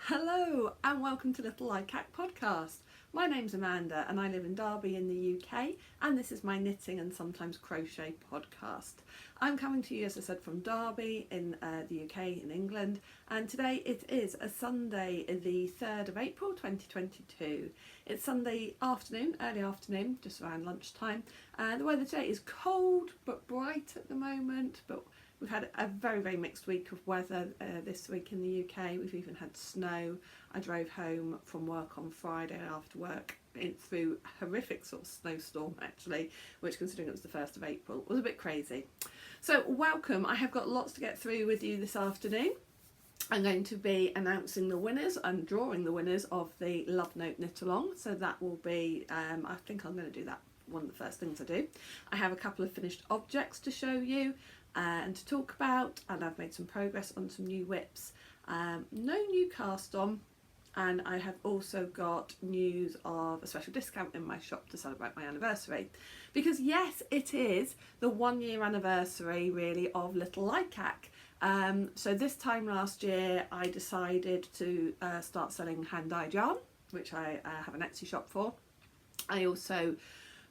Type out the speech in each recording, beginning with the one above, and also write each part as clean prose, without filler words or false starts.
Hello and welcome to Little Likac podcast. My name's Amanda and I live in Derby in the UK, and this is my knitting and sometimes crochet podcast. I'm coming to you, as I said, from Derby in the UK in England, and today it is a Sunday, the 3rd of April 2022. It's Sunday afternoon, early afternoon, just around lunchtime, and the weather today is cold but bright at the moment, but we've had a very mixed week of weather this week in the UK. We've even had snow. I drove home from work on Friday after work through a horrific sort of snowstorm actually, which, considering it was the 1st of April, was a bit crazy. So welcome. I have got lots to get through with you this afternoon. I'm going to be announcing the winners and drawing the winners of the Lovenote knit along. So that will be, I think I'm going to do that one of the first things I do. I have a couple of finished objects to show you and to talk about, and I've made some progress on some new whips. No new cast on, and I have also got news of a special discount in my shop to celebrate my anniversary, because yes, it is the 1 year anniversary really of Little Likac. So this time last year I decided to start selling hand-dyed yarn, which I have an Etsy shop for. I also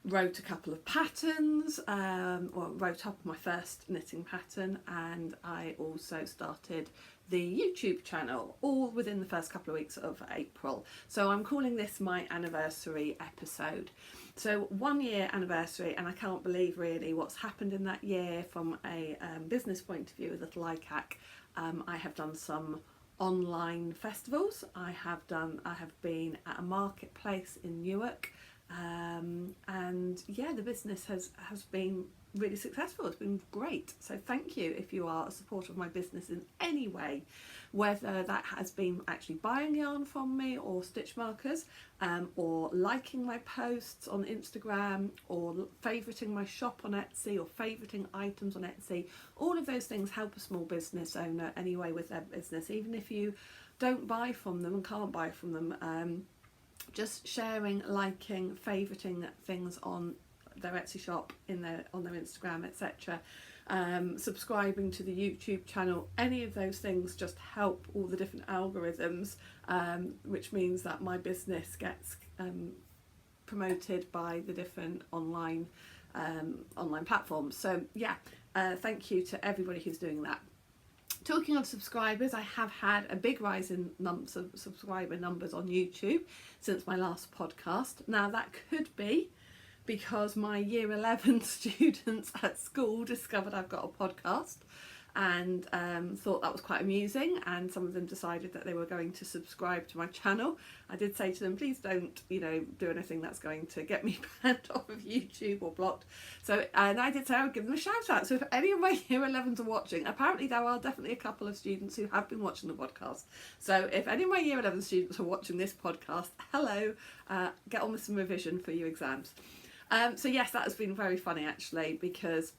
wrote a couple of patterns, wrote up my first knitting pattern, and I also started the YouTube channel, all within the first couple of weeks of April. So I'm calling this my anniversary episode. So 1 year anniversary, and I can't believe really what's happened in that year from a business point of view with Little Likac. I have done some online festivals. I have been at a marketplace in Newark. And yeah, the business has been really successful. It's been great. So thank you if you are a supporter of my business in any way, whether that has been actually buying yarn from me or stitch markers, or liking my posts on Instagram, or favoriting my shop on Etsy, or favoriting items on Etsy. All of those things help a small business owner anyway with their business, even if you don't buy from them and can't buy from them. Just sharing, liking, favoriting things on their Etsy shop, on their Instagram, etc. Subscribing to the YouTube channel, any of those things just help all the different algorithms, which means that my business gets promoted by the different online platforms. So yeah, thank you to everybody who's doing that. Talking of subscribers, I have had a big rise in subscriber numbers on YouTube since my last podcast. Now that could be because my year 11 students at school discovered I've got a podcast and thought that was quite amusing, and some of them decided that they were going to subscribe to my channel. I did say to them, please don't do anything that's going to get me banned off of YouTube or blocked. So, and I did say I would give them a shout out. So if any of my year 11s are watching, apparently there are definitely a couple of students who have been watching the podcast. So if any of my year 11 students are watching this podcast, hello, get on with some revision for your exams. So yes, that has been very funny actually, because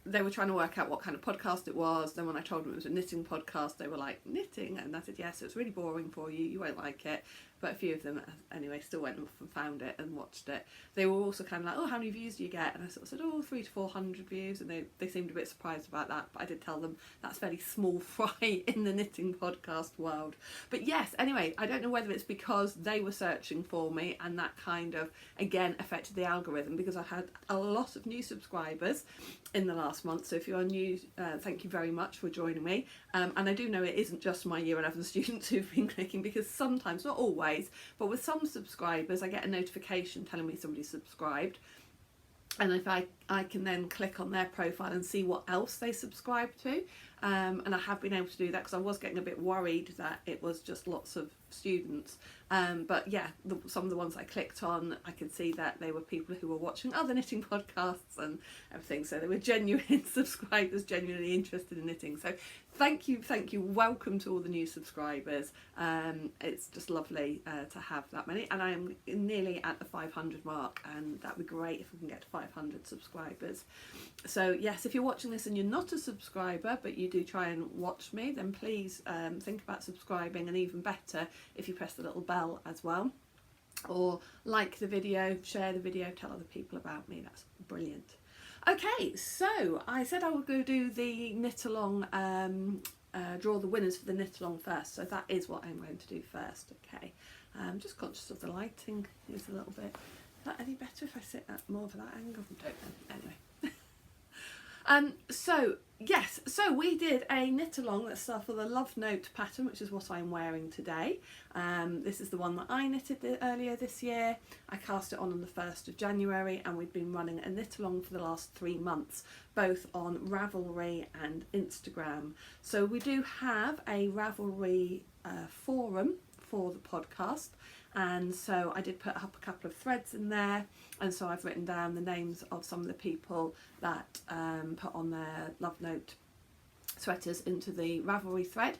they were trying to work out what kind of podcast it was. Then when I told them it was a knitting podcast, they were like, knitting? And I said, yes, it's really boring for you, you won't like it. But a few of them anyway still went off and found it and watched it. They were also kind of like, oh, how many views do you get? And I sort of said, oh, 300 to 400 views, and they seemed a bit surprised about that, but I did tell them that's fairly small fry in the knitting podcast world. But yes, anyway, I don't know whether it's because they were searching for me and that kind of again affected the algorithm, because I had a lot of new subscribers in the last month. So if you are new, thank you very much for joining me. And I do know it isn't just my year 11 students who've been clicking, because sometimes, not always, but with some subscribers I get a notification telling me somebody subscribed, and if I can then click on their profile and see what else they subscribe to, and I have been able to do that because I was getting a bit worried that it was just lots of students, but yeah, some of the ones I clicked on, I could see that they were people who were watching other knitting podcasts and everything, so they were genuine subscribers, genuinely interested in knitting. So thank you, welcome to all the new subscribers. It's just lovely to have that many, and I am nearly at the 500 mark, and that'd be great if we can get to 500 subscribers. So yes, if you're watching this and you're not a subscriber but you do try and watch me, then please think about subscribing, and even better if you press the little bell as well, or like the video, share the video, tell other people about me. That's brilliant. Okay, so I said I would go do the knit along, draw the winners for the knit along first, so that is what I'm going to do first. Okay, I'm just conscious of the lighting is a little bit. Is that any better if I sit at more of that angle? I don't know. Anyway. So yes, so we did a knit along that's for the Lovenote pattern, which is what I'm wearing today. This is the one that I knitted earlier this year. I cast it on the 1st of January, and we've been running a knit along for the last 3 months, both on Ravelry and Instagram. So we do have a Ravelry forum for the podcast, and so I did put up a couple of threads in there, and so I've written down the names of some of the people that put on their Lovenote sweaters into the Ravelry thread.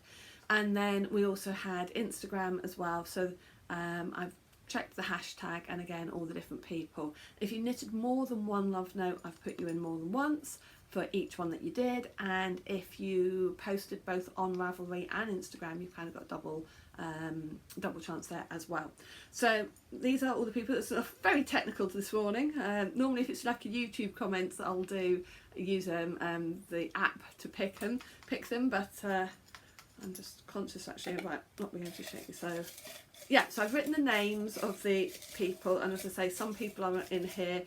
And then we also had Instagram as well, so I've checked the hashtag and again all the different people. If you knitted more than one Lovenote, I've put you in more than once for each one that you did, and if you posted both on Ravelry and Instagram, you kind of got double chance there as well. So these are all the people. That's very technical this morning. Normally if it's like a YouTube comments, I'll use the app to pick them, but I'm just conscious actually about not being able to show you. So yeah, so I've written the names of the people, and as I say, some people are in here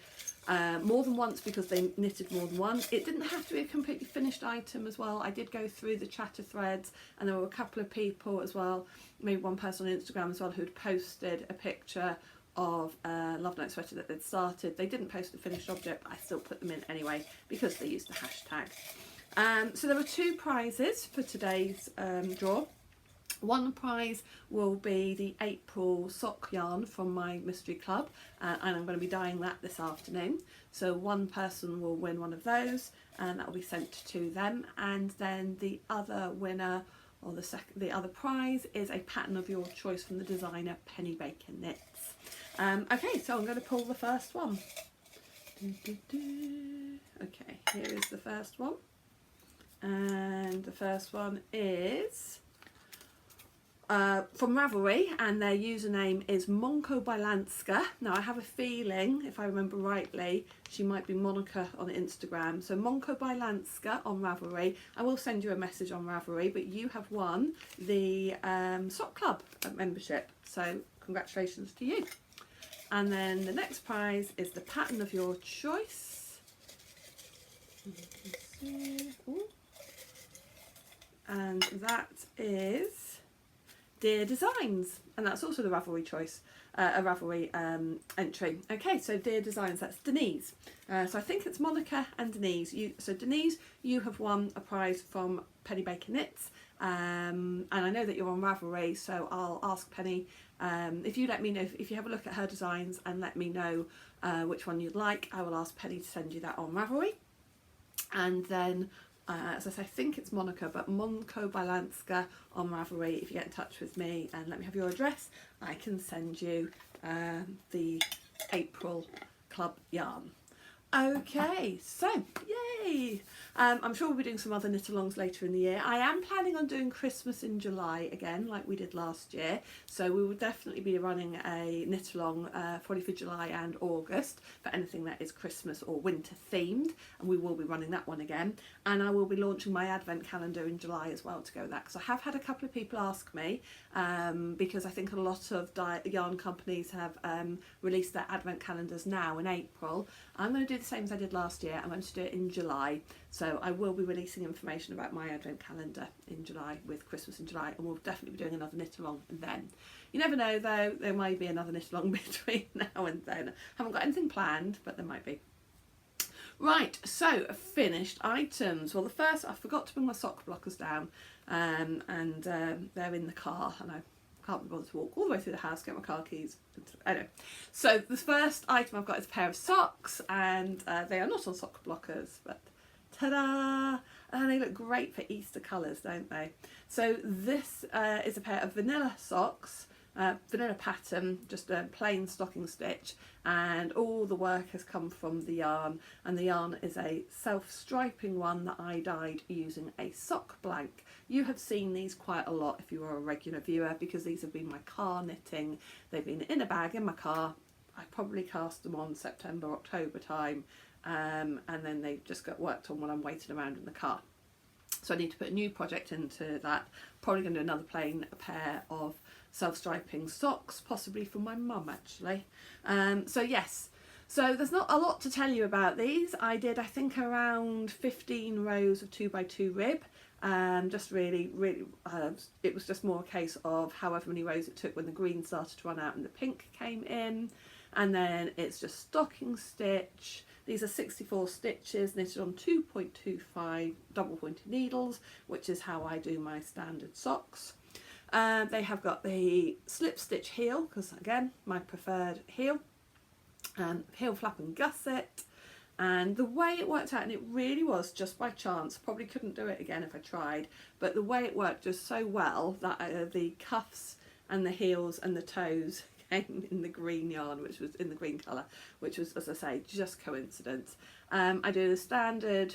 more than once because they knitted more than one. It didn't have to be a completely finished item as well. I did go through the chatter threads, and there were a couple of people as well, maybe one person on Instagram as well, who'd posted a picture of a Lovenote sweater that they'd started. They didn't post a finished object, but I still put them in anyway because they used the hashtag. So there were 2 prizes for today's draw. One prize will be the April sock yarn from my mystery club, and I'm going to be dyeing that this afternoon. So one person will win one of those, and that will be sent to them. And then the other winner, or the other prize, is a pattern of your choice from the designer Penny Baker Knits. Okay, so I'm going to pull the first one. Okay, here is the first one, and the first one is from Ravelry, and their username is Monko by Lanska. Now I have a feeling, if I remember rightly, she might be Monica on Instagram. So Monko by Lanska on Ravelry. I will send you a message on Ravelry, but you have won the sock club membership, so congratulations to you. And then the next prize is the pattern of your choice. And that is Dear Designs, and that's also the Ravelry choice, a Ravelry entry. Okay, so Dear Designs, that's Denise. So I think it's Monica and Denise. So Denise, you have won a prize from Penny Baker Knits, and I know that you're on Ravelry, so I'll ask Penny, if you let me know, if you have a look at her designs and let me know which one you'd like, I will ask Penny to send you that on Ravelry. And then as I say, I think it's Monica, but Monko by Lanska on Ravelry. If you get in touch with me and let me have your address, I can send you the April club yarn. Okay, so yay! I'm sure we'll be doing some other knit-alongs later in the year. I am planning on doing Christmas in July again, like we did last year. So we will definitely be running a knit-along probably for July and August for anything that is Christmas or winter themed, and we will be running that one again. And I will be launching my advent calendar in July as well to go with that, because I have had a couple of people ask me, because I think a lot of yarn companies have released their advent calendars now in April. I'm going to do the same as I did last year. I'm going to do it in July. So I will be releasing information about my advent calendar in July with Christmas in July, and we'll definitely be doing another knit along then. You never know though, there might be another knit along between now and then. I haven't got anything planned, but there might be. Right, so finished items. Well, the first, I forgot to bring my sock blockers down, and they're in the car, and I can't be bothered to walk all the way through the house, get my car keys. Anyway, so the first item I've got is a pair of socks, and they are not on sock blockers, but ta-da! And they look great for Easter colours, don't they? So this is a pair of vanilla socks, vanilla pattern, just a plain stocking stitch, and all the work has come from the yarn, and the yarn is a self-striping one that I dyed using a sock blank. You have seen these quite a lot if you are a regular viewer, because these have been my car knitting. They've been in a bag in my car. I probably cast them on September, October time, and then they just got worked on while I'm waiting around in the car. So I need to put a new project into that. Probably going to do another plain pair of self-striping socks, possibly from my mum actually. So yes, so there's not a lot to tell you about these. I did, I think, around 15 rows of 2x2 rib. Just really, it was just more a case of however many rows it took when the green started to run out and the pink came in. And then it's just stocking stitch. These are 64 stitches knitted on 2.25 double pointed needles, which is how I do my standard socks. They have got the slip stitch heel, because again, my preferred heel, heel flap and gusset. And the way it worked out, and it really was just by chance, probably couldn't do it again if I tried, but the way it worked just so well that the cuffs and the heels and the toes came in the green yarn, which was in the green colour, which was, as I say, just coincidence. I do the standard,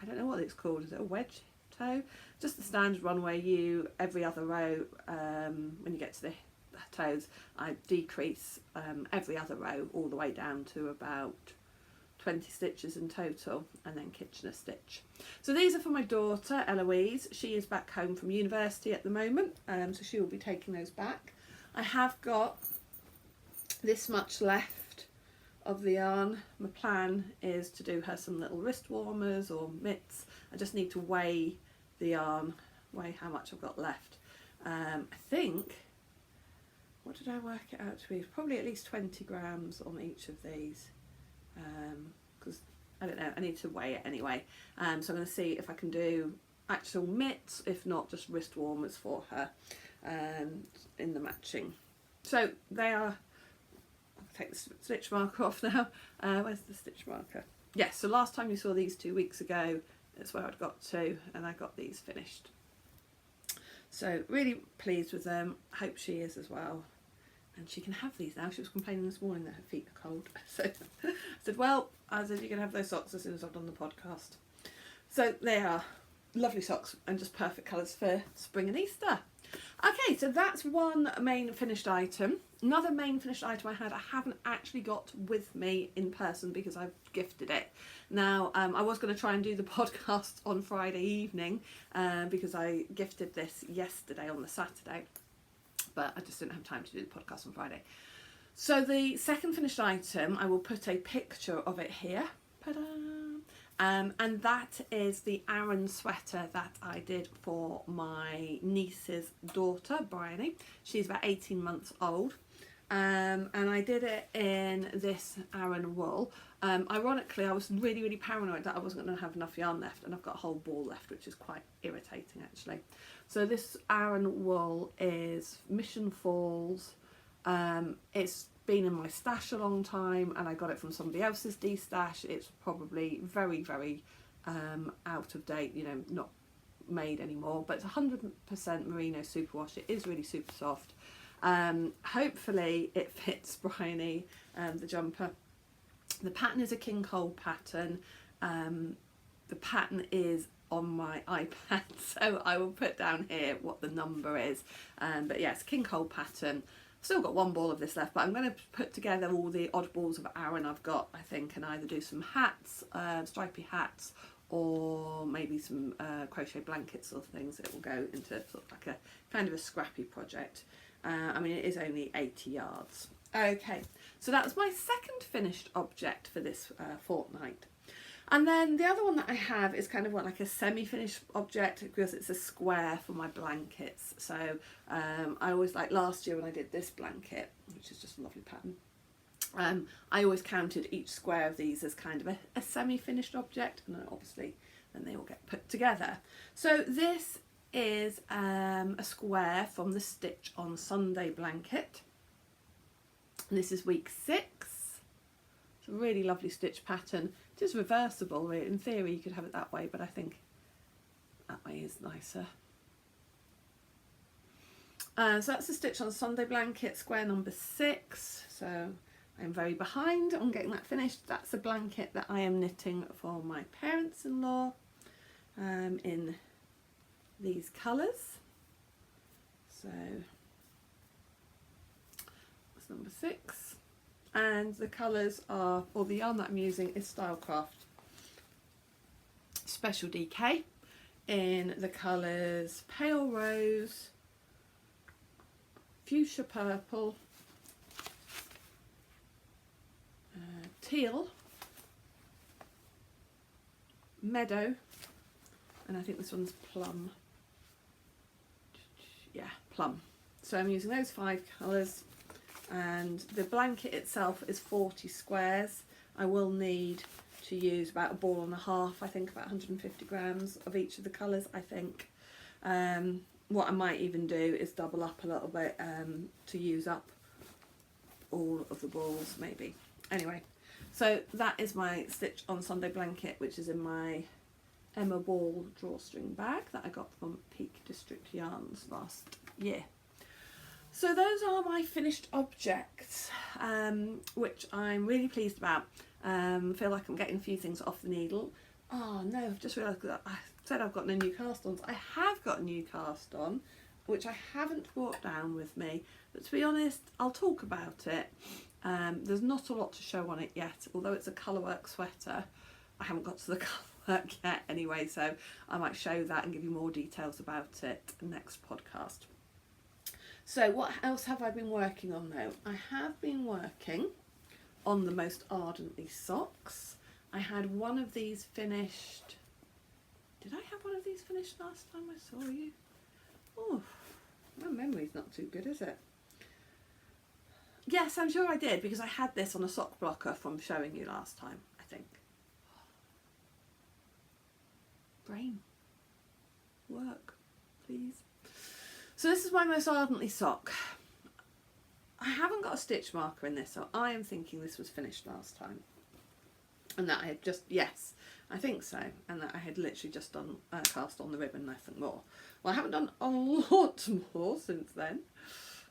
I don't know what it's called, is it a wedge toe? Just the standard one where you, every other row, when you get to the toes, I decrease every other row all the way down to about 20 stitches in total, and then Kitchener stitch. So these are for my daughter Eloise. She is back home from university at the moment, so she will be taking those back. I have got this much left of the yarn. My plan is to do her some little wrist warmers or mitts. I just need to weigh the yarn, weigh how much I've got left. I think, what did I work it out to be? Probably at least 20 grams on each of these, because I don't know, I need to weigh it anyway. So I'm going to see if I can do actual mitts, if not just wrist warmers for her in the matching. So they are, I'll take the stitch marker off now. Where's the stitch marker? Yes, so last time you saw these 2 weeks ago, that's where I'd got to, and I got these finished. So really pleased with them. Hope she is as well. And she can have these now. She was complaining this morning that her feet are cold. So I said, well, you can have those socks as soon as I've done the podcast. So they are lovely socks and just perfect colours for spring and Easter. Okay, so that's one main finished item. Another main finished item I haven't actually got with me in person because I've gifted it. Now, I was going to try and do the podcast on Friday evening because I gifted this yesterday on the Saturday, but I just didn't have time to do the podcast on Friday. So the second finished item, I will put a picture of it here. Ta-da! And that is the Aran sweater that I did for my niece's daughter, Bryony. She's about 18 months old. And I did it in this Aran wool. Ironically, I was really paranoid that I wasn't going to have enough yarn left, and I've got a whole ball left, which is quite irritating actually. So this Aran wool is Mission Falls. It's been in my stash a long time, and I got it from somebody else's de-stash. It's probably very out of date, you know, not made anymore, but it's 100% merino superwash. It is really super soft. Hopefully it fits Bryony, the jumper. The pattern is a King Cole pattern. The pattern is on my iPad, so I will put down here what the number is. But yes, King Cole pattern. Still got one ball of this left, but I'm going to put together all the odd balls of Aran I've got, I think, and either do some hats, stripy hats, or maybe some crochet blankets or things. It will go into sort of like a kind of a scrappy project. I mean, it is only 80 yards. Okay, so that was my second finished object for this fortnight. And then the other one that I have is kind of like a semi-finished object because it's a square for my blankets. So I always, like last year when I did this blanket, which is just a lovely pattern, I always counted each square of these as kind of a semi-finished object, and then obviously then they all get put together. So this is a square from the Stitch on Sunday blanket. And this is week 6. It's a really lovely stitch pattern. It is reversible. In theory you could have it that way, but I think that way is nicer. So that's the Stitch on Sunday blanket, square number 6. So I'm very behind on getting that finished. That's a blanket that I am knitting for my parents-in-law in these colours. So that's number 6. and the colours are, or the yarn that I'm using is Stylecraft Special DK in the colours Pale Rose, Fuchsia Purple, Teal, Meadow, and I think this one's Plum. Yeah, Plum. So I'm using those 5 colours, and the blanket itself is 40 squares. I will need to use about 1.5 balls, I think about 150 grams of each of the colours, I think. What I might even do is double up a little bit to use up all of the balls maybe. Anyway, so that is my Stitch on Sunday blanket, which is in my Emma Ball drawstring bag that I got from Peak District Yarns last year. So those are my finished objects, which I'm really pleased about. Feel like I'm getting a few things off the needle. Oh no, I've just realised that I said I've got no new cast-ons. I have got a new cast-on, which I haven't brought down with me, but to be honest, I'll talk about it. There's not a lot to show on it yet, although it's a colourwork sweater. I haven't got to the colourwork yet anyway, so I might show that and give you more details about it next podcast. So what else have I been working on though? I have been working on the Most Ardently socks. I had one of these finished. Did I have one of these finished last time I saw you? Oh, my memory's not too good, is it? Yes, I'm sure I did, because I had this on a sock blocker from showing you last time, I think. Brain. Work, please. So this is my Most Ardently sock. I haven't got a stitch marker in this, so I am thinking this was finished last time. And that I had just, yes, I think so. And that I had literally just done cast on the ribbon, nothing more. Well, I haven't done a lot more since then,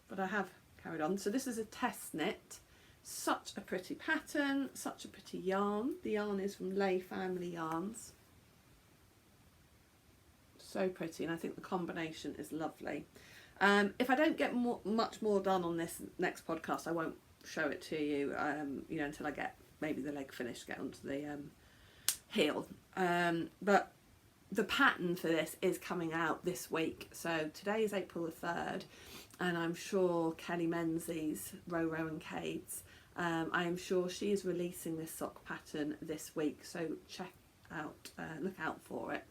but I have carried on. So this is a test knit. Such a pretty pattern, such a pretty yarn. The yarn is from Lay Family Yarns. So pretty, and I think the combination is lovely. If I don't get much more done on this next podcast, I won't show it to you, you know, until I get maybe the leg finished, get onto the heel. But the pattern for this is coming out this week. So today is April the 3rd, and I'm sure Kelly Menzies, Row and Cades, I am sure she is releasing this sock pattern this week. So check out, look out for it.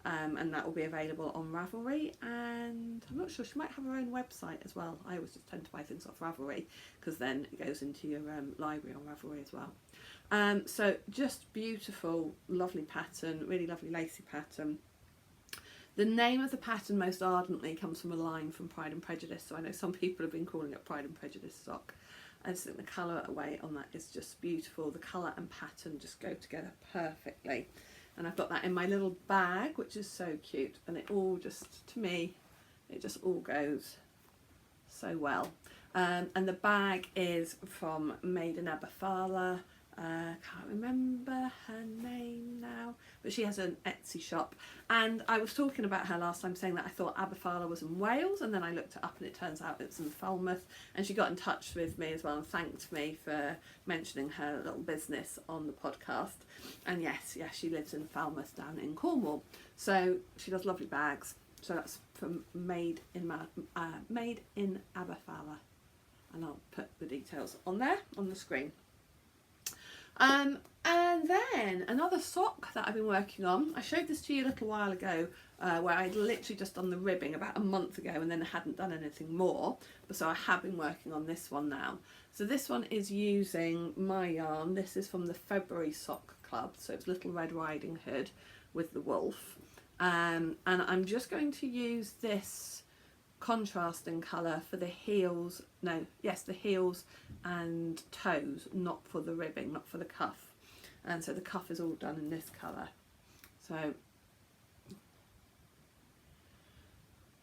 And that will be available on Ravelry, and I'm not sure, she might have her own website as well. I always just tend to buy things off Ravelry because then it goes into your library on Ravelry as well. So just beautiful, lovely pattern, really lovely lacy pattern. The name of the pattern, Most Ardently, comes from a line from Pride and Prejudice, so I know some people have been calling it Pride and Prejudice sock. I just think the colour away on that is just beautiful. The colour and pattern just go together perfectly. And I've got that in my little bag, which is so cute, and it all just, to me, it just all goes so well. And the bag is from Made in Adriafil. Can't remember her name now, but she has an Etsy shop, and I was talking about her last time, saying that I thought Adriafil was in Wales, and then I looked it up and it turns out it's in Falmouth, and she got in touch with me as well and thanked me for mentioning her little business on the podcast. And yes, she lives in Falmouth down in Cornwall, so she does lovely bags. So that's from Made in Adriafil, and I'll put the details on there on the screen. And then another sock that I've been working on. I showed this to you a little while ago, where I'd literally just done the ribbing about a month ago and then hadn't done anything more. But so I have been working on this one now. So this one is using my yarn. This is from the February Sock Club. So it's Little Red Riding Hood with the wolf. And I'm just going to use this contrasting colour for the heels, the heels and toes, not for the ribbing, not for the cuff. And so the cuff is all done in this colour. So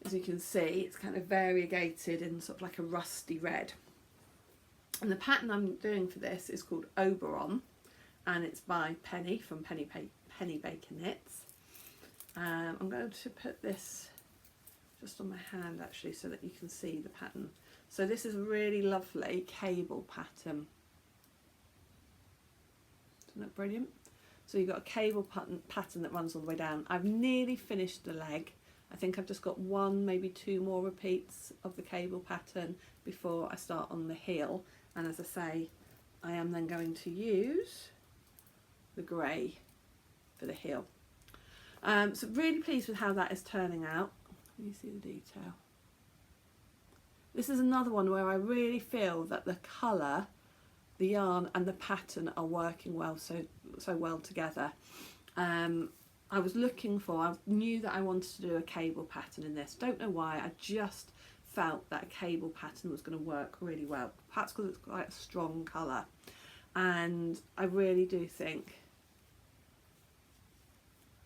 as you can see, it's kind of variegated in sort of like a rusty red. And the pattern I'm doing for this is called Oberon, and it's by Penny from Penny Baker Knits. I'm going to put this just on my hand actually so that you can see the pattern. So this is a really lovely cable pattern. Isn't that brilliant? So you've got a cable pattern that runs all the way down. I've nearly finished the leg. I think I've just got 1, maybe 2 more repeats of the cable pattern before I start on the heel. And as I say, I am then going to use the grey for the heel. So really pleased with how that is turning out. Can you see the detail? This is another one where I really feel that the colour, the yarn and the pattern are working so well together. I was looking for, I knew that I wanted to do a cable pattern in this. Don't know why, I just felt that a cable pattern was going to work really well. Perhaps because it's quite a strong colour. And I really do think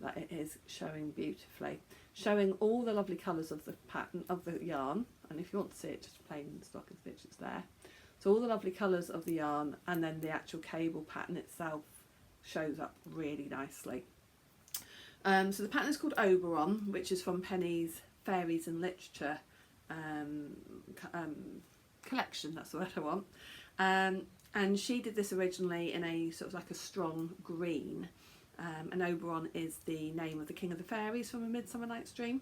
that it is showing beautifully. Showing all the lovely colours of the pattern, of the yarn. And if you want to see it, just plain stocking stitch, it's there. So all the lovely colours of the yarn, and then the actual cable pattern itself shows up really nicely. So the pattern is called Oberon, which is from Penny's Fairies and Literature collection, that's the word I want. And she did this originally in a sort of like a strong green. And Oberon is the name of the King of the Fairies from A Midsummer Night's Dream.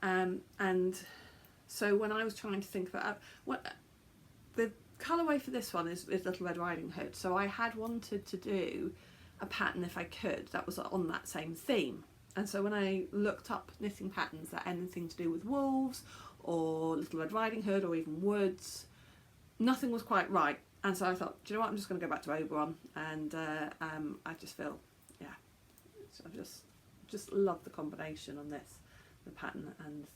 And so when I was trying to think about the colourway for this one is Little Red Riding Hood. So I had wanted to do a pattern, if I could, that was on that same theme. And so when I looked up knitting patterns that had anything to do with wolves or Little Red Riding Hood or even woods, nothing was quite right. And so I thought, do you know what, I'm just going to go back to Oberon. And I just feel, yeah, so I just love the combination on this. The pattern and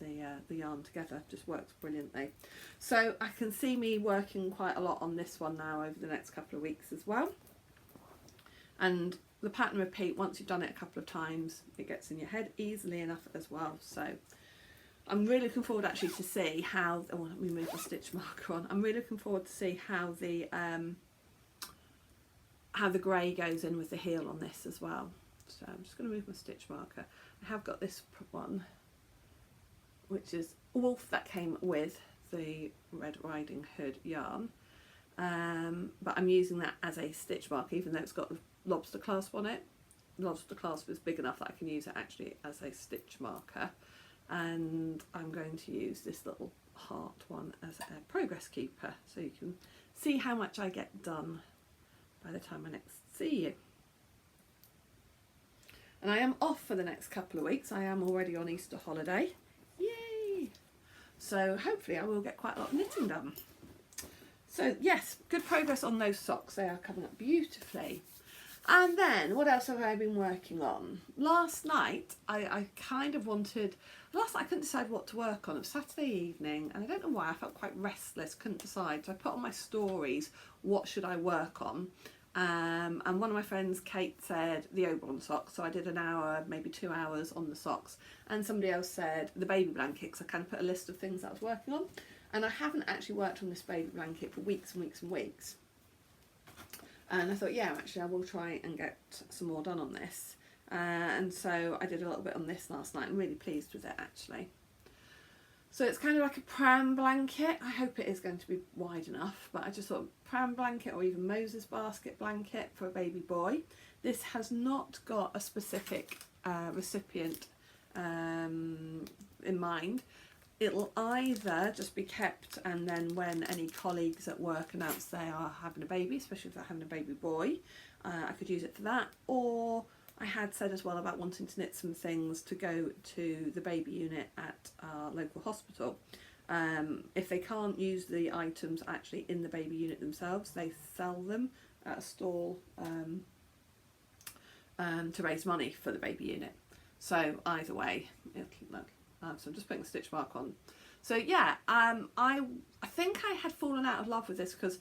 the yarn together just works brilliantly. So I can see me working quite a lot on this one now over the next couple of weeks as well. And the pattern repeat, once you've done it a couple of times, it gets in your head easily enough as well. So I'm really looking forward actually to see how, oh, let me move the stitch marker on. I'm really looking forward to see how the grey goes in with the heel on this as well. So I'm just going to move my stitch marker. I have got this one, which is Wolf, that came with the Red Riding Hood yarn, but I'm using that as a stitch marker, even though it's got the lobster clasp on it. The lobster clasp is big enough that I can use it actually as a stitch marker, and I'm going to use this little heart one as a progress keeper, so you can see how much I get done by the time I next see you. And I am off for the next couple of weeks. I am already on Easter holiday. Yay! So hopefully I will get quite a lot of knitting done. So yes, good progress on those socks. They are coming up beautifully. And then what else have I been working on? Last night I kind of wanted, last night I couldn't decide what to work on. It was Saturday evening and I don't know why, I felt quite restless, couldn't decide. So I put on my stories, what should I work on? And one of my friends, Kate, said the Oberon socks, so I did an hour, maybe 2 hours on the socks, and somebody else said the baby blankets. I kind of put a list of things that I was working on, and I haven't actually worked on this baby blanket for weeks and weeks and weeks, and I thought, yeah, actually I will try and get some more done on this, and so I did a little bit on this last night. I'm really pleased with it actually. So it's kind of like a pram blanket. I hope it is going to be wide enough, but I just thought pram blanket or even Moses basket blanket for a baby boy. This has not got a specific recipient in mind. It'll either just be kept and then when any colleagues at work announce they are having a baby, especially if they're having a baby boy, I could use it for that, or I had said as well about wanting to knit some things to go to the baby unit at our local hospital. If they can't use the items actually in the baby unit themselves, they sell them at a stall to raise money for the baby unit. So either way, so I'm just putting a stitch mark on. So yeah, I think I had fallen out of love with this because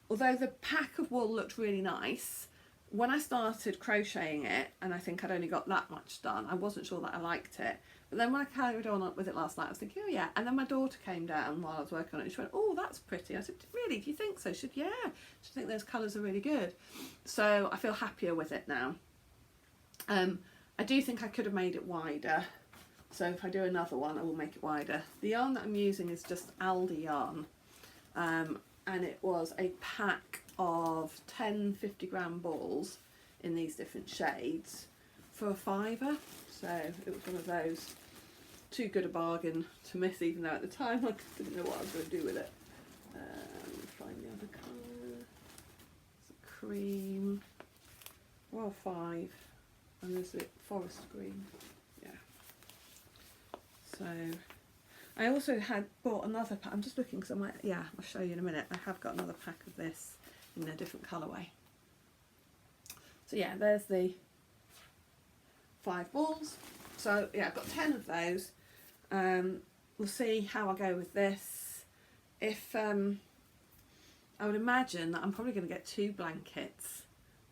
although the pack of wool looked really nice, when I started crocheting it, and I think I'd only got that much done, I wasn't sure that I liked it. But then when I carried on with it last night, I was thinking, oh yeah. And then my daughter came down while I was working on it and she went, oh, that's pretty. I said, really, do you think so? She said, yeah. She think those colours are really good. So I feel happier with it now. I do think I could have made it wider. So if I do another one, I will make it wider. The yarn that I'm using is just Aldi yarn. And it was a pack of 10 50-gram balls, in these different shades for a £5. So it was one of those, too good a bargain to miss, even though at the time I didn't know what I was going to do with it. Find the other colour. It's a cream. Well, 5, and there's the forest green. Yeah. So I also had bought another pack. I'm just looking because I might. Yeah, I'll show you in a minute. I have got another pack of this in a different colourway. So yeah, there's the 5 balls. So yeah, I've got 10 of those. We'll see how I go with this. If I would imagine that I'm probably going to get 2 blankets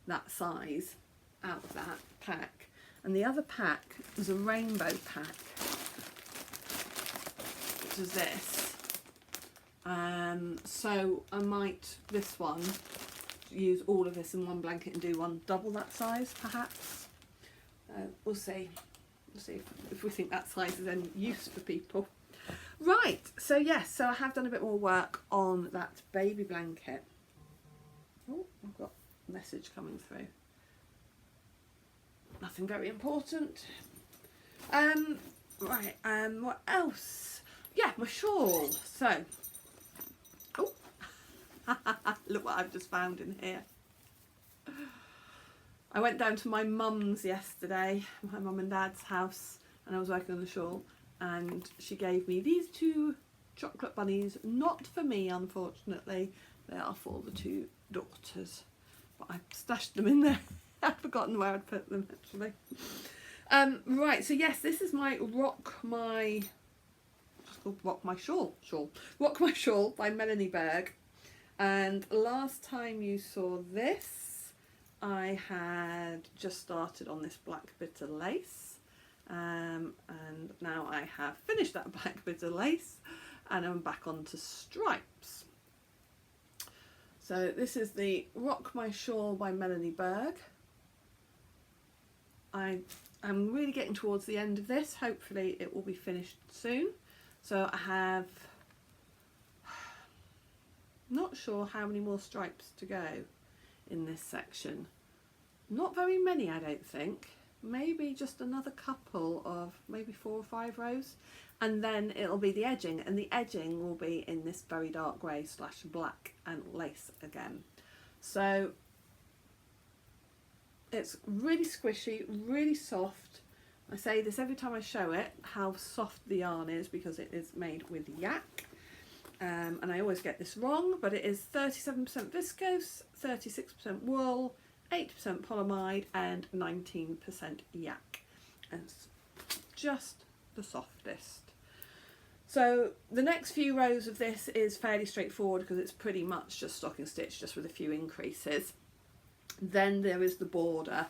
that size out of that pack, and the other pack was a rainbow pack, which is this. So I might, this one, use all of this in one blanket and do one double that size perhaps. We'll see. We'll see if we think that size is any use for people. Right, so yes, so I have done a bit more work on that baby blanket. Oh, I've got a message coming through. Nothing very important. Right, what else? Yeah, my shawl. So, oh, look what I've just found in here. I went down to my mum's yesterday, my mum and dad's house, and I was working on the shawl, and she gave me these 2 chocolate bunnies, not for me unfortunately, they are for the 2 daughters, but I stashed them in there. I'd forgotten where I'd put them actually. Right, so yes, this is my Rock My Shawl by Melanie Berg, and last time you saw this I had just started on this black bitter lace, and now I have finished that black bitter lace and I'm back onto stripes. So this is the Rock My Shawl by Melanie Berg. I'm really getting towards the end of this. Hopefully it will be finished soon. So I have, not sure how many more stripes to go in this section. Not very many, I don't think. Maybe just another couple of maybe 4 or 5 rows, and then it'll be the edging, and the edging will be in this very dark grey / black and lace again. So it's really squishy, really soft. I say this every time I show it, how soft the yarn is, because it is made with yak. And I always get this wrong, but it is 37% viscose, 36% wool, 8% polyamide and 19% yak. And it's just the softest. So the next few rows of this is fairly straightforward because it's pretty much just stocking stitch, just with a few increases. Then there is the border,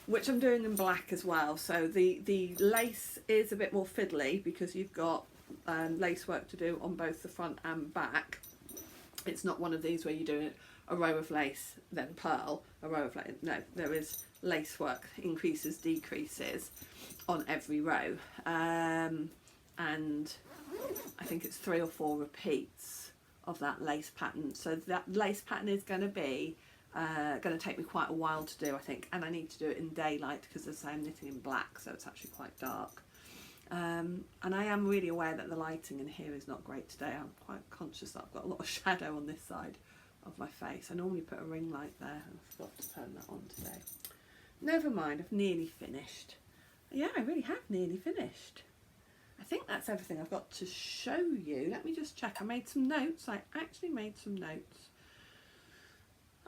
which I'm doing in black as well. So the lace is a bit more fiddly because you've got lace work to do on both the front and back. It's not one of these where you're doing a row of lace then purl, a row of lace. No, there is lace work, increases, decreases on every row, and I think it's 3 or 4 repeats of that lace pattern. So that lace pattern is going to be going to take me quite a while to do, I think, and I need to do it in daylight because as I say, I'm knitting in black, so it's actually quite dark. And I am really aware that the lighting in here is not great today. I'm quite conscious that I've got a lot of shadow on this side of my face. I normally put a ring light there and I forgot to turn that on today. Never mind, I've nearly finished. Yeah, I really have nearly finished. I think that's everything I've got to show you. Let me just check. I made some notes. I actually made some notes.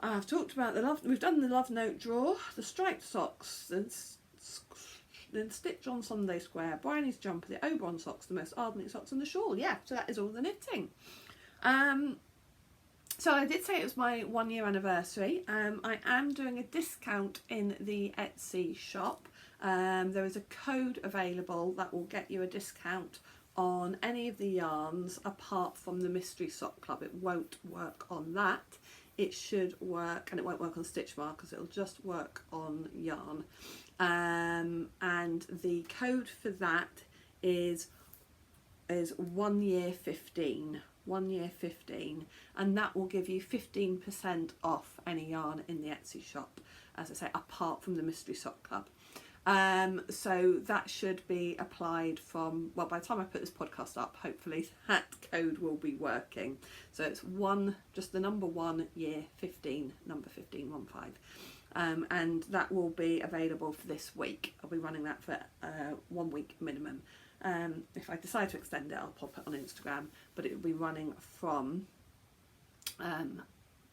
I've talked about we've done the Lovenote drawer, the striped socks, then stitch on Sunday square, Bryony's jumper, the Oberon socks, the most Ardently socks, and the shawl. Yeah, so that is all the knitting. So I did say it was my 1-year anniversary. I am doing a discount in the Etsy shop. There is a code available that will get you a discount on any of the yarns apart from the Mystery Sock Club. It won't work on that. It should work, and it won't work on stitch markers, it'll just work on yarn. And the code for that is 1 year 15 1 year 15, and that will give you 15% off any yarn in the Etsy shop, as I say, apart from the Mystery Sock Club. So that should be applied from, well, by the time I put this podcast up, hopefully that code will be working. So it's just the number 1 year 15, number 1515. And that will be available for this week. I'll be running that for 1 week minimum. If I decide to extend it, I'll pop it on Instagram, but it will be running from,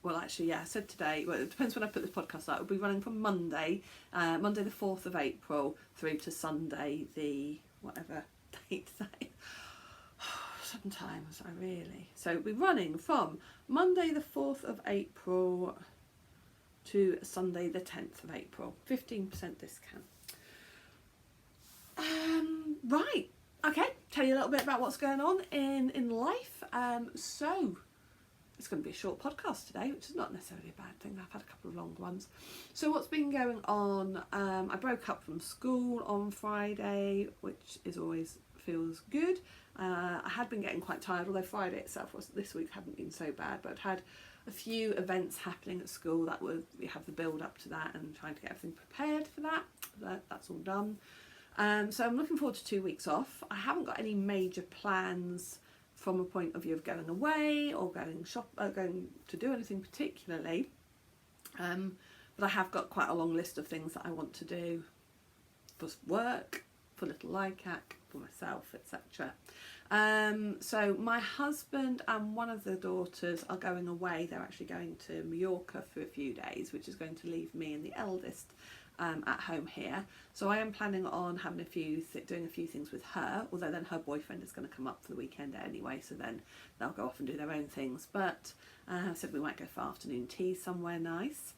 well, actually, yeah, I said today, well, it depends when I put this podcast out. It'll be running from Monday the 4th of April through to Sunday the, whatever date that is. Sometimes I really. So it'll be running from Monday the 4th of April to Sunday the 10th of April. 15% discount. Right. Okay, tell you a little bit about what's going on in life. So it's going to be a short podcast today, which is not necessarily a bad thing. I've had a couple of long ones. So what's been going on? I broke up from school on Friday, which is always feels good. I had been getting quite tired, although Friday itself this week hadn't been so bad, but I'd had a few events happening at school that we have the build up to that and trying to get everything prepared for that. That's all done. So I'm looking forward to 2 weeks off. I haven't got any major plans from a point of view of going away or going to do anything particularly. But I have got quite a long list of things that I want to do for work, for Little Likac, for myself, etc. So my husband and one of the daughters are going away. They're actually going to Mallorca for a few days, which is going to leave me and the eldest at home here. So I am planning on having doing a few things with her, although then her boyfriend is going to come up for the weekend anyway, so then they'll go off and do their own things. But I said we might go for afternoon tea somewhere nice.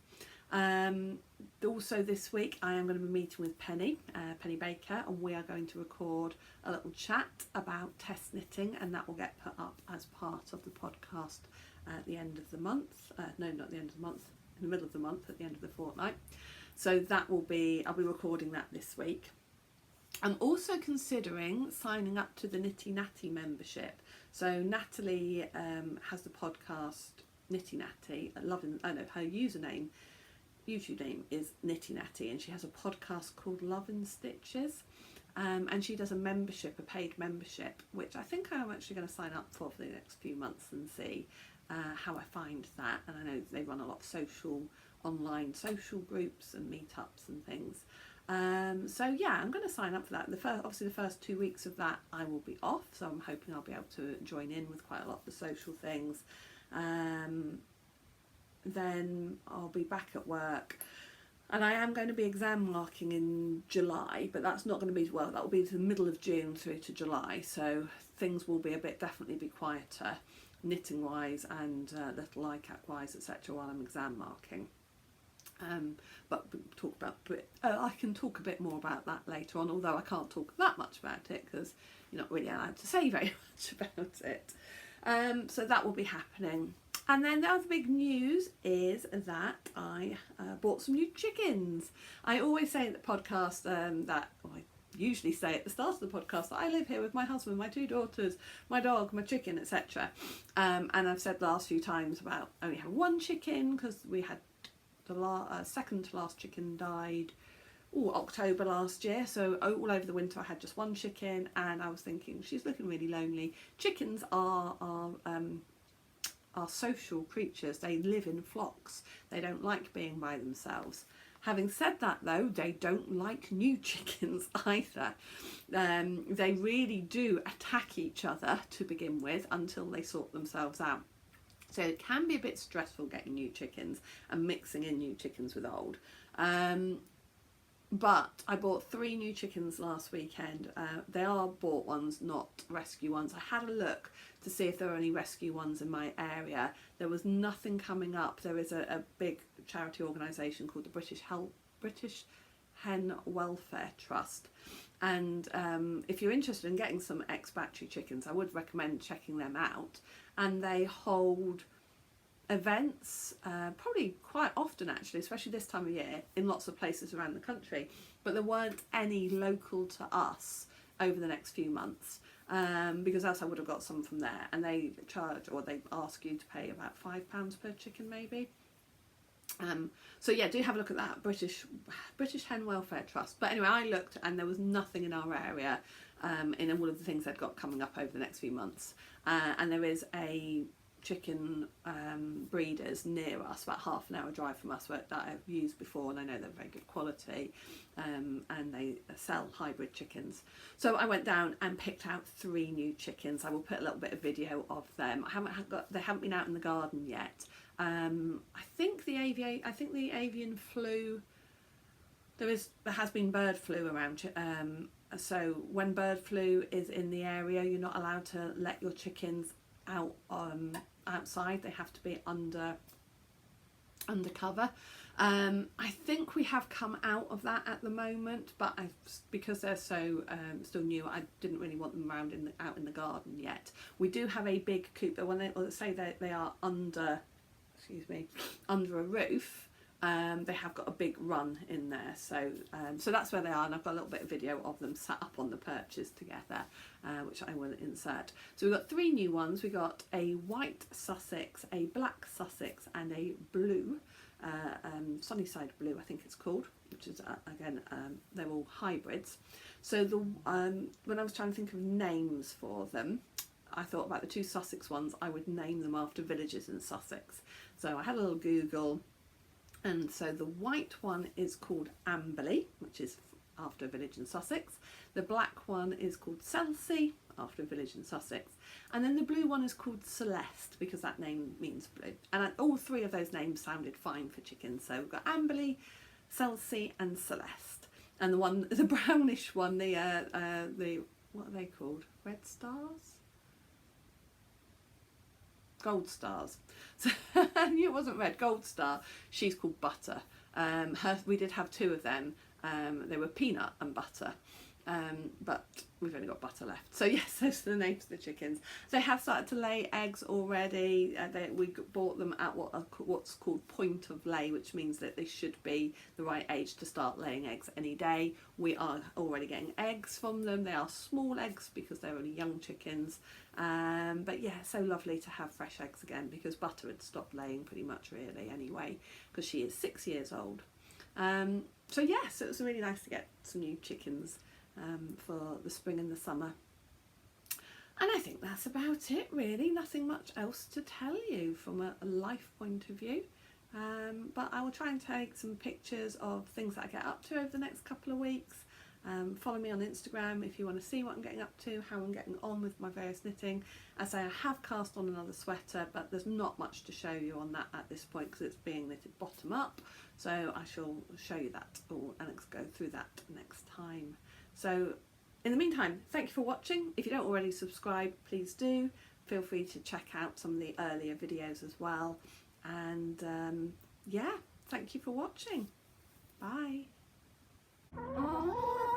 Also this week I am going to be meeting with Penny Baker, and we are going to record a little chat about test knitting, and that will get put up as part of the podcast at the end of the month. No, not the end of the month, in the middle of the month, at the end of the fortnight. So I'll be recording that this week. I'm also considering signing up to the Nitty Natty membership. So Natalie has the podcast Nitty Natty. Her YouTube name is Nitty Natty, and she has a podcast called Lovenote and she does a paid membership, which I think I'm actually going to sign up for the next few months and see how I find that. And I know they run a lot of online social groups and meetups and things. So yeah, I'm going to sign up for that. Obviously the first 2 weeks of that I will be off, so I'm hoping I'll be able to join in with quite a lot of the social things. Then I'll be back at work, and I am going to be exam marking in July, but that's not going to be, well, that will be to the middle of June through to July, so things will be definitely be quieter knitting wise and Little Likac wise, etc. while I'm exam marking. But I can talk a bit more about that later on, although I can't talk that much about it because you're not really allowed to say very much about it. So that will be happening. And then the other big news is that I bought some new chickens. I always say at the podcast I usually say at the start of the podcast that I live here with my husband, my 2 daughters, my dog, my chicken, etc. And I've said the last few times about only having 1 chicken because we had the second to last chicken died October last year, so all over the winter I had just 1 chicken, and I was thinking she's looking really lonely. Chickens are social creatures. They live in flocks. They don't like being by themselves. Having said that though, they don't like new chickens either. They really do attack each other to begin with until they sort themselves out. So it can be a bit stressful getting new chickens and mixing in new chickens with old. But I bought 3 new chickens last weekend. They are bought ones, not rescue ones. I had a look to see if there were any rescue ones in my area. There was nothing coming up. There is a big charity organisation called the British Hen Welfare Trust. And if you're interested in getting some ex-battery chickens, I would recommend checking them out. And they hold events probably quite often actually, especially this time of year, in lots of places around the country, but there weren't any local to us over the next few months. because else I would have got some from there, and they charge, or they ask you to pay about £5 per chicken maybe. So yeah, do have a look at that, British Hen Welfare Trust. But anyway, I looked and there was nothing in our area in all of the things they've got coming up over the next few months. And there is a chicken breeders near us, about half an hour drive from us, that I've used before, and I know they're very good quality, and they sell hybrid chickens. So I went down and picked out 3 new chickens. I will put a little bit of video of them. They haven't been out in the garden yet. I think the avian flu, there has been bird flu around, so when bird flu is in the area, you're not allowed to let your chickens out outside. They have to be under cover. I think we have come out of that at the moment, but because they're so still new, I didn't really want them out in the garden yet. We do have a big coop, but when they say they are under a roof, they have got a big run in there, so that's where they are, and I've got a little bit of video of them sat up on the perches together, which I will insert. So we've got 3 new ones. We got a white Sussex, a black Sussex, and a blue, Sunnyside blue I think it's called, which is again they're all hybrids. So when I was trying to think of names for them, I thought about the 2 Sussex ones, I would name them after villages in Sussex. So I had a little Google, and so the white one is called Amberley, which is after a village in Sussex. The black one is called Selsey, after a village in Sussex. And then the blue one is called Celeste, because that name means blue. And all 3 of those names sounded fine for chickens. So we've got Amberley, Selsey and Celeste. And the brownish one, the what are they called? Red Stars? Gold Stars. So I knew it wasn't red. Gold Star. She's called Butter. We did have 2 of them. They were Peanut and Butter, but we've only got Butter left. So yes, those are the names of the chickens. They have started to lay eggs already. We bought them at what's called point of lay, which means that they should be the right age to start laying eggs any day. We are already getting eggs from them. They are small eggs because they're only young chickens. But yeah, so lovely to have fresh eggs again, because Butter had stopped laying pretty much really anyway, because she is 6 years old. So yes, it was really nice to get some new chickens for the spring and the summer. And I think that's about it really. Nothing much else to tell you from a life point of view. But I will try and take some pictures of things that I get up to over the next couple of weeks. Follow me on Instagram if you want to see what I'm getting up to, how I'm getting on with my various knitting. As I have cast on another sweater, but there's not much to show you on that at this point because it's being knitted bottom up. So I shall show you that, and go through that next time. So in the meantime, thank you for watching. If you don't already subscribe, please do. Feel free to check out some of the earlier videos as well. And yeah, thank you for watching. Bye. Aww.